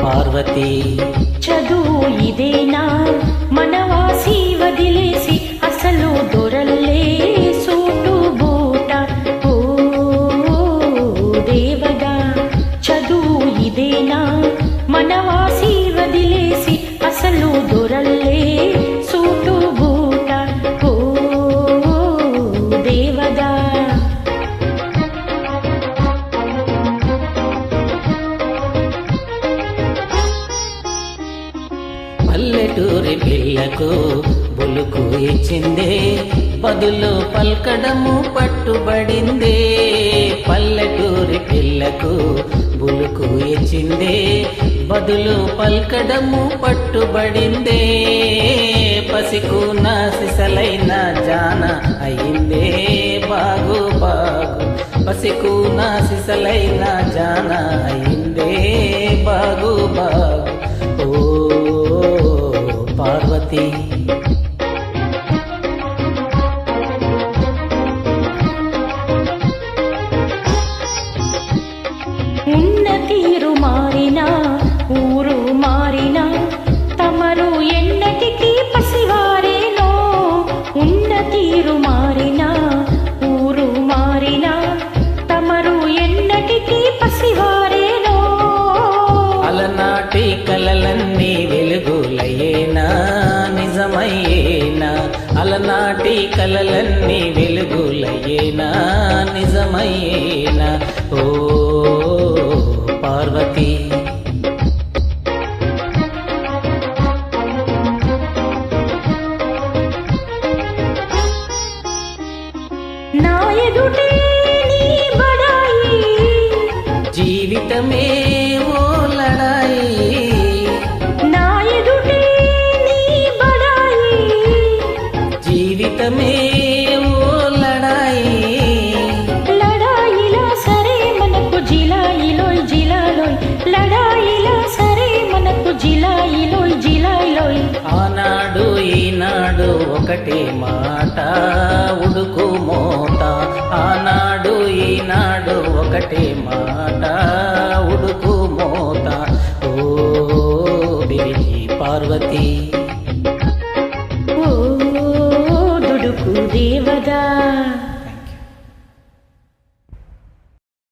పార్వతి చదువు ఇదేనా మనవాసి వదిలేసి అసలు దొరల్లే సూటు బూట. ఓ దేవదా చదువు ఇదేనా మనవాసి వదిలేసి అసలు దొరల్లే సూటు బూట. ఓ దేవదా పల్లెటూరి పిల్లకు బులుకు ఇచ్చిందే బదులు పల్కడము పట్టుబడిందే. పల్లెటూరి పిల్లకు బులుకు ఇచ్చిందే బదులు పల్కడము పట్టుబడిందే. పసికూన సిసలైన జాన అయిందే బాగు బాగు. పసికూన సిసలైన జాన అయిందే బాగు బాగు. ఓ పార్వతి ఉన్న తీరు మారినా ఊరు మారినా తమరు ఎన్నటికీ పసివారేనో. ఉన్న తీరు మారినా ఊరు మారినా తమరు ఎన్నటికీ పసివారేనో. అలనాటి కలలన్నీ వెలుగులయేనా నిజమయ్యేనా. అలనాటి కలలన్నీ వెలుగులయేనా నిజమయ్యేనా. ఓ పార్వతి నా ఎదుటే నీ బడాయి జీవితమే ఓ లడాయి. నా ఎదుటే నీ బడాయి జీవితమే ఓ లడాయి. లడాయిలా సరే మనకు జిలాయిలోయ్ జిలాలోయ్. లడాయిలా సరే మనకు జిలాయిలోయ్ జిలాయిలోయ్. ఆనాడు ఈనాడు ఒకటే మాట ఉడుకు మోత. ఆనాడు ఈనాడు ఒకటే మాట ఉడుకు మోత. ఓ బిరికి పార్వతి ఓ దుడుకు దేవదా